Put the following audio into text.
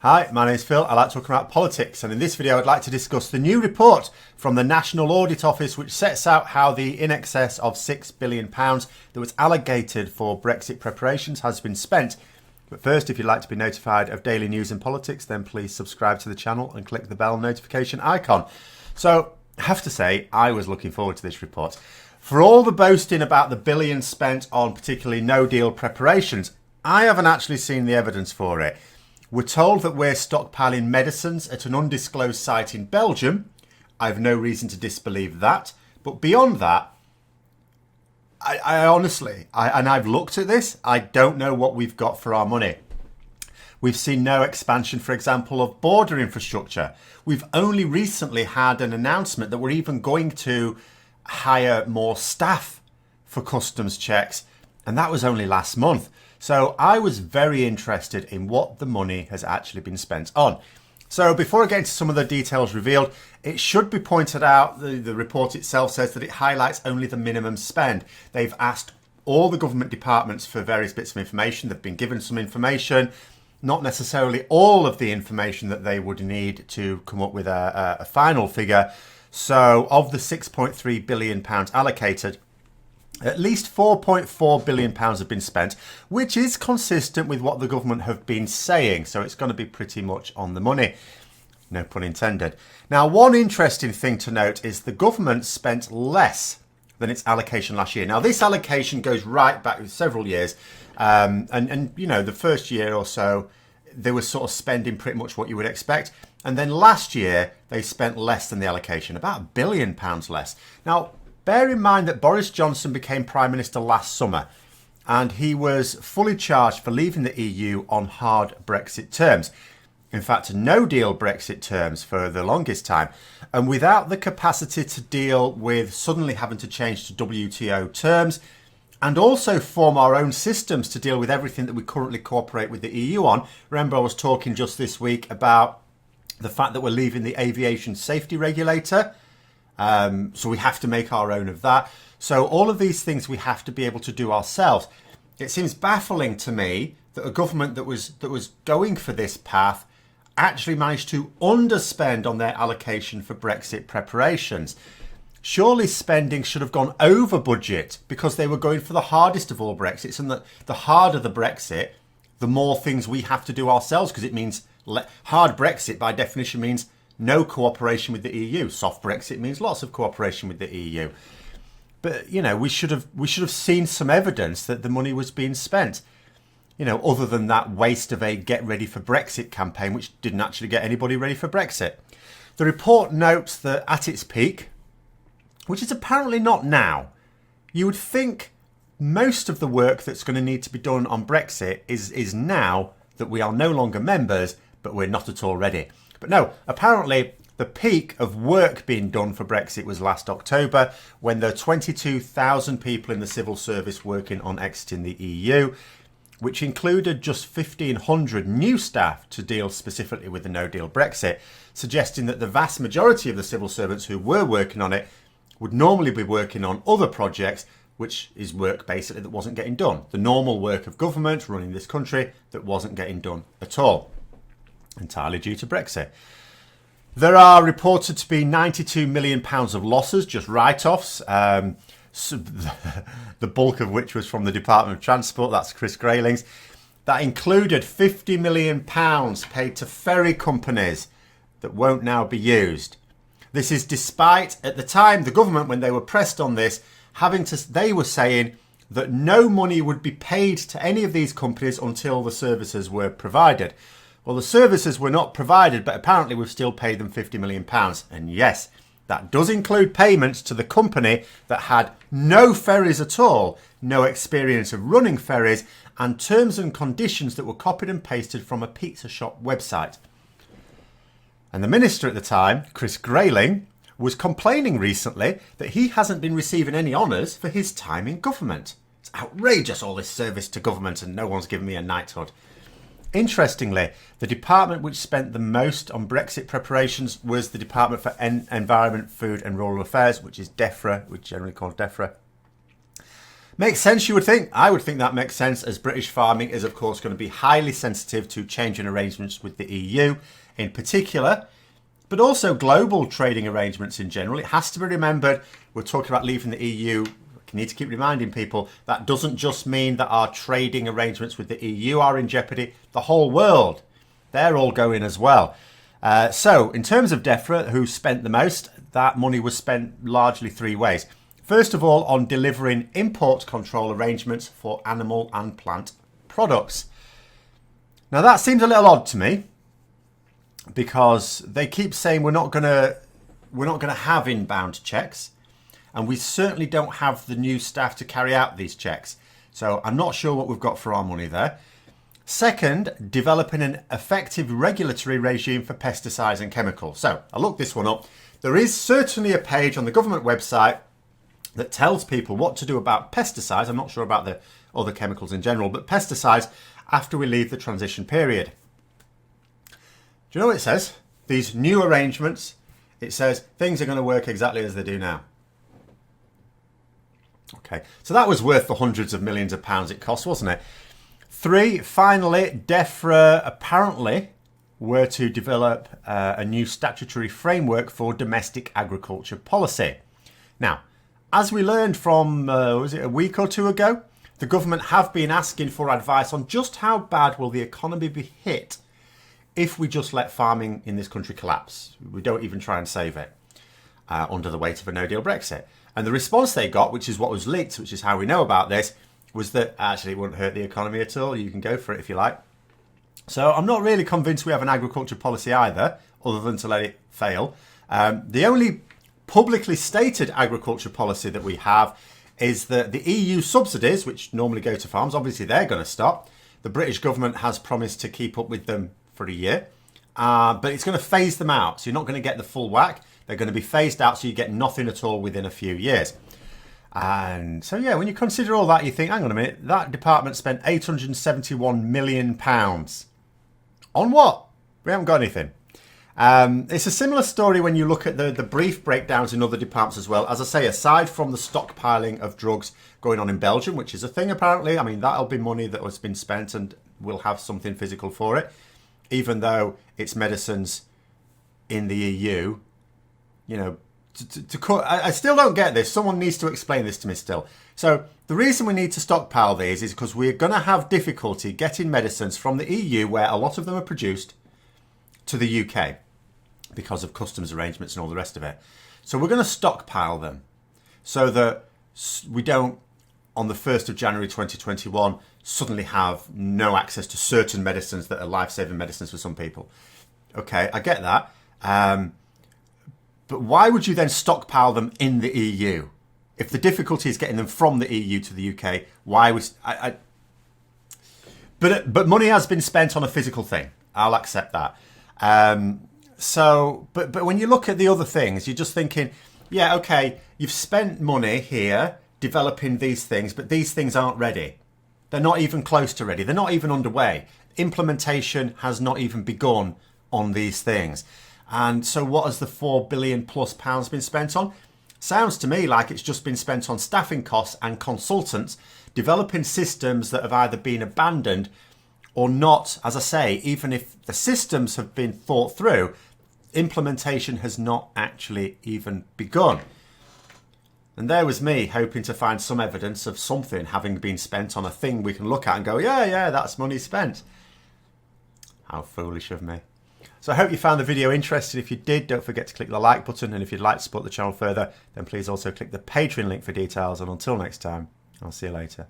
Hi, my name is Phil. I like talking about politics, and in this video I'd like to discuss the new report from the National Audit Office which sets out how the in excess of £6 billion that was allocated for Brexit preparations has been spent. But first, if you'd like to be notified of daily news and politics, then please subscribe to the channel and click the bell notification icon. So, I have to say, I was looking forward to this report. For all the boasting about the billions spent on particularly no-deal preparations, I haven't actually seen the evidence for it. We're told that we're stockpiling medicines at an undisclosed site in Belgium. I have no reason to disbelieve that. But beyond that, I honestly, I've looked at this, I don't know what we've got for our money. We've seen no expansion, for example, of border infrastructure. We've only recently had an announcement that we're even going to hire more staff for customs checks. And that was only last month. So I was very interested in what the money has actually been spent on. So before I get into some of the details revealed, it should be pointed out, the report itself says that it highlights only the minimum spend. They've asked all the government departments for various bits of information. They've been given some information, not necessarily all of the information that they would need to come up with a final figure. So of the £6.3 billion allocated, at least £4.4 billion have been spent, which is consistent with what the government have been saying. So it's going to be pretty much on the money. No pun intended. Now, one interesting thing to note is the government spent less than its allocation last year. Now, this allocation goes right back several years. And you know, the first year or so, they were sort of spending pretty much what you would expect. And then last year, they spent less than the allocation, about £1 billion less. Now, bear in mind that Boris Johnson became Prime Minister last summer, and he was fully charged for leaving the EU on hard Brexit terms. In fact, no-deal Brexit terms for the longest time. And without the capacity to deal with suddenly having to change to WTO terms, and also form our own systems to deal with everything that we currently cooperate with the EU on. Remember, I was talking just this week about the fact that we're leaving the aviation safety regulator. So we have to make our own of that. So all of these things we have to be able to do ourselves. It seems baffling to me that a government that was going for this path actually managed to underspend on their allocation for Brexit preparations. Surely spending should have gone over budget because they were going for the hardest of all Brexits, and the harder the Brexit, the more things we have to do ourselves, because it means hard Brexit by definition means no cooperation with the EU. Soft Brexit means lots of cooperation with the EU. But, you know, we should have seen some evidence that the money was being spent. You know, other than that waste of a get ready for Brexit campaign, which didn't actually get anybody ready for Brexit. The report notes that at its peak, which is apparently not now, you would think most of the work that's going to need to be done on Brexit is now that we are no longer members, but we're not at all ready. But no, apparently the peak of work being done for Brexit was last October, when there were 22,000 people in the civil service working on exiting the EU, which included just 1,500 new staff to deal specifically with the no-deal Brexit, suggesting that the vast majority of the civil servants who were working on it would normally be working on other projects, which is work basically that wasn't getting done. The normal work of government running this country that wasn't getting done at all. Entirely due to Brexit. There are reported to be £92 million of losses, just write-offs, the bulk of which was from the Department of Transport, that's Chris Grayling's. That included £50 million paid to ferry companies that won't now be used. This is despite, at the time, the government, when they were pressed on this, they were saying that no money would be paid to any of these companies until the services were provided. Well, the services were not provided, but apparently we've still paid them £50 million. And yes, that does include payments to the company that had no ferries at all, no experience of running ferries, and terms and conditions that were copied and pasted from a pizza shop website. And the minister at the time, Chris Grayling, was complaining recently that he hasn't been receiving any honours for his time in government. It's outrageous, all this service to government, and no one's given me a knighthood. Interestingly, the department which spent the most on Brexit preparations was the Department for Environment, Food and Rural Affairs, which is DEFRA, which is generally called DEFRA. Makes sense, you would think. I would think that makes sense, as British farming is, of course, going to be highly sensitive to changing arrangements with the EU in particular, but also global trading arrangements in general. It has to be remembered, we're talking about leaving the EU. We need to keep reminding people that doesn't just mean that our trading arrangements with the EU are in jeopardy. The whole world, they're all going as well. So in terms of DEFRA, who spent the most, that money was spent largely three ways. First of all, on delivering import control arrangements for animal and plant products. Now that seems a little odd to me, because they keep saying we're not going to have inbound checks, and we certainly don't have the new staff to carry out these checks. So I'm not sure what we've got for our money there. Second, developing an effective regulatory regime for pesticides and chemicals. So I looked this one up. There is certainly a page on the government website that tells people what to do about pesticides. I'm not sure about the other chemicals in general, but pesticides after we leave the transition period. Do you know what it says? These new arrangements, it says things are going to work exactly as they do now. Okay, so that was worth the hundreds of millions of pounds it cost, wasn't it? Three, finally, DEFRA apparently were to develop a new statutory framework for domestic agriculture policy. Now, as we learned from, was it a week or two ago, the government have been asking for advice on just how bad will the economy be hit if we just let farming in this country collapse. We don't even try and save it under the weight of a no-deal Brexit. And the response they got, which is what was leaked, which is how we know about this, was that actually it wouldn't hurt the economy at all. You can go for it if you like. So I'm not really convinced we have an agriculture policy either, other than to let it fail. The only publicly stated agriculture policy that we have is that the EU subsidies, which normally go to farms, obviously they're going to stop. The British government has promised to keep up with them for a year, but it's going to phase them out. So you're not going to get the full whack. They're going to be phased out, so you get nothing at all within a few years. And so, yeah, when you consider all that, you think, hang on a minute, that department spent £871 million. On what? We haven't got anything. It's a similar story when you look at the brief breakdowns in other departments as well. As I say, aside from the stockpiling of drugs going on in Belgium, which is a thing apparently, I mean, that'll be money that has been spent and we'll have something physical for it, even though it's medicines in the EU. You know, I still don't get this. Someone needs to explain this to me still. So the reason we need to stockpile these is because we're going to have difficulty getting medicines from the EU, where a lot of them are produced, to the UK because of customs arrangements and all the rest of it. So we're going to stockpile them so that we don't, on the 1st of January 2021, suddenly have no access to certain medicines that are life-saving medicines for some people. Okay, I get that. But why would you then stockpile them in the EU? If the difficulty is getting them from the EU to the UK, why was... But money has been spent on a physical thing. I'll accept that. But when you look at the other things, you're just thinking, yeah, okay, you've spent money here developing these things, but these things aren't ready. They're not even close to ready. They're not even underway. Implementation has not even begun on these things. And so what has the £4 billion plus been spent on? Sounds to me like it's just been spent on staffing costs and consultants, developing systems that have either been abandoned or not. As I say, even if the systems have been thought through, implementation has not actually even begun. And there was me hoping to find some evidence of something having been spent on a thing we can look at and go, yeah, that's money spent. How foolish of me. So I hope you found the video interesting. If you did, don't forget to click the like button. And if you'd like to support the channel further, then please also click the Patreon link for details. And until next time, I'll see you later.